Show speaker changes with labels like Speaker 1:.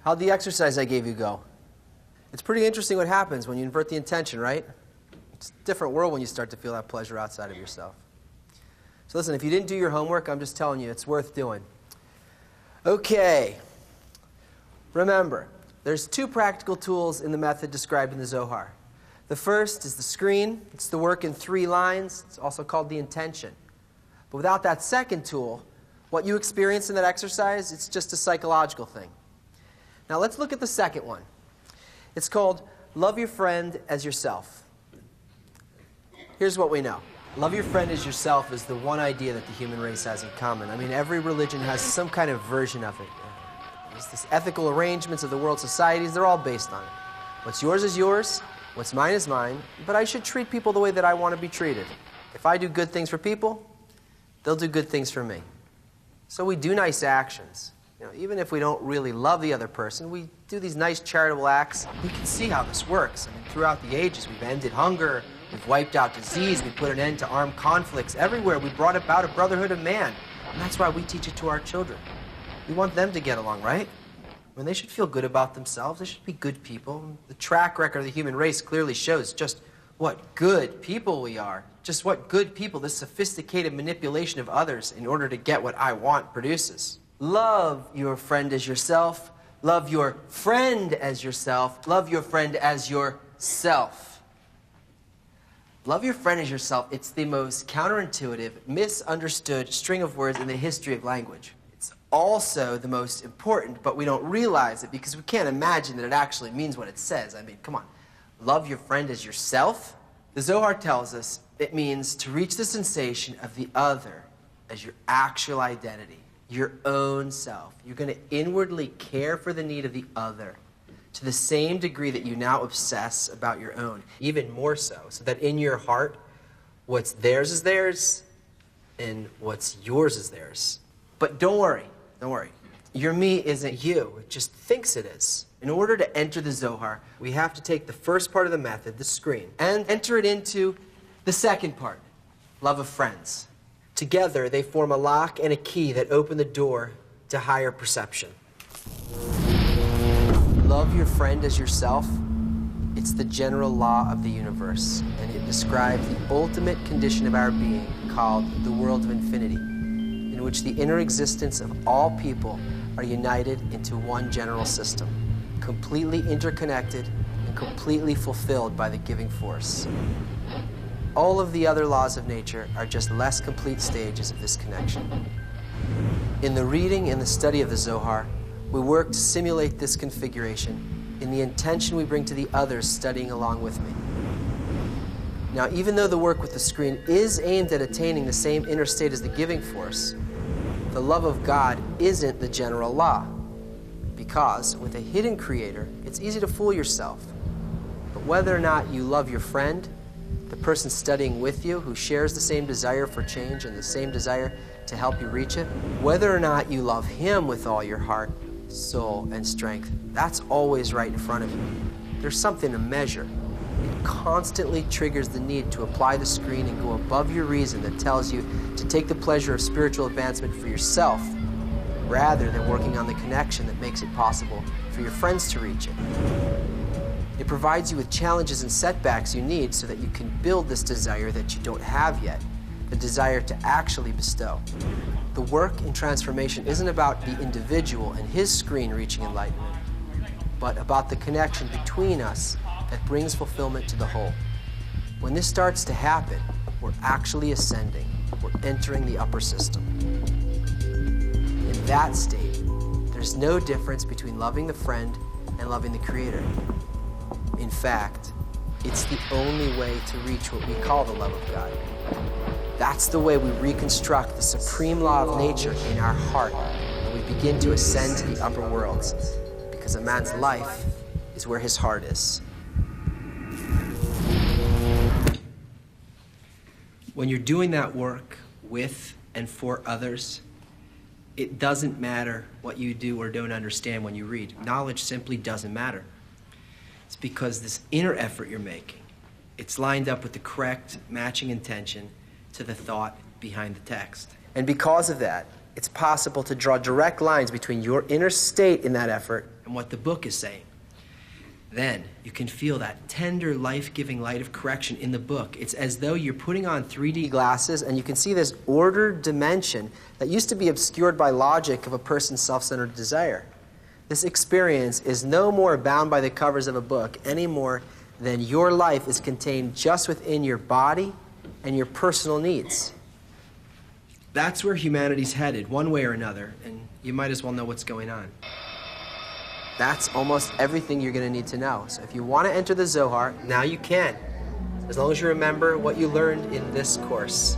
Speaker 1: How'd the exercise I gave you go? It's pretty interesting what happens when you invert the intention, right? It's a different world when you start to feel that pleasure outside of yourself. So listen, if you didn't do your homework, I'm just telling you, it's worth doing. Okay. Remember, there's 2 practical tools in the method described in the Zohar. The first is the screen. It's the work in 3 lines. It's also called the intention. But without that second tool, what you experience in that exercise, it's just a psychological thing. Now let's look at the second one. It's called love your friend as yourself. Here's what we know. Love your friend as yourself is the one idea that the human race has in common. I mean, every religion has some kind of version of it. It's this ethical arrangements of the world societies, they're all based on it. What's yours is yours, what's mine is mine, but I should treat people the way that I want to be treated. If I do good things for people, they'll do good things for me. So we do nice actions. Even if we don't really love the other person, we do these nice charitable acts. You can see how this works. I mean, throughout the ages, we've ended hunger, we've wiped out disease, we put an end to armed conflicts. Everywhere, we brought about a brotherhood of man. And that's why we teach it to our children. We want them to get along, right? I mean, they should feel good about themselves. They should be good people. The track record of the human race clearly shows just what good people we are. Just what good people this sophisticated manipulation of others in order to get what I want produces. Love your friend as yourself. Love your friend as yourself. Love your friend as yourself. Love your friend as yourself. It's the most counterintuitive, misunderstood string of words in the history of language. It's also the most important, but we don't realize it because we can't imagine that it actually means what it says. I mean, come on. Love your friend as yourself? The Zohar tells us it means to reach the sensation of the other as your actual identity. Your own self. You're going to inwardly care for the need of the other to the same degree that you now obsess about your own, even more so that in your heart, what's theirs is theirs, and what's yours is theirs. But don't worry. Your me isn't you. It just thinks it is. In order to enter the Zohar, we have to take the first part of the method, the screen, and enter it into the second part, love of friends. Together, they form a lock and a key that open the door to higher perception. Love your friend as yourself. It's the general law of the universe, and it describes the ultimate condition of our being called the world of infinity, in which the inner existence of all people are united into one general system, completely interconnected and completely fulfilled by the giving force. All of the other laws of nature are just less complete stages of this connection. In the reading and the study of the Zohar, we work to simulate this configuration in the intention we bring to the others studying along with me. Now, even though the work with the screen is aimed at attaining the same inner state as the giving force, the love of God isn't the general law. Because with a hidden creator, it's easy to fool yourself. But whether or not you love your friend, the person studying with you who shares the same desire for change and the same desire to help you reach it, whether or not you love him with all your heart, soul, and strength, that's always right in front of you. There's something to measure. It constantly triggers the need to apply the screen and go above your reason that tells you to take the pleasure of spiritual advancement for yourself rather than working on the connection that makes it possible for your friends to reach it. It provides you with challenges and setbacks you need so that you can build this desire that you don't have yet, the desire to actually bestow. The work in transformation isn't about the individual and his screen reaching enlightenment, but about the connection between us that brings fulfillment to the whole. When this starts to happen, we're actually ascending. We're entering the upper system. In that state, there's no difference between loving the friend and loving the Creator. In fact, it's the only way to reach what we call the love of God. That's the way we reconstruct the supreme law of nature in our heart, and we begin to ascend to the upper worlds, because a man's life is where his heart is. When you're doing that work with and for others, it doesn't matter what you do or don't understand when you read. Knowledge simply doesn't matter. It's because this inner effort you're making, it's lined up with the correct matching intention to the thought behind the text. And because of that, it's possible to draw direct lines between your inner state in that effort and what the book is saying. Then you can feel that tender, life-giving light of correction in the book. It's as though you're putting on 3D glasses and you can see this ordered dimension that used to be obscured by logic of a person's self-centered desire. This experience is no more bound by the covers of a book any more than your life is contained just within your body and your personal needs. That's where humanity's headed, one way or another, and you might as well know what's going on. That's almost everything you're going to need to know. So if you want to enter the Zohar, now you can, as long as you remember what you learned in this course.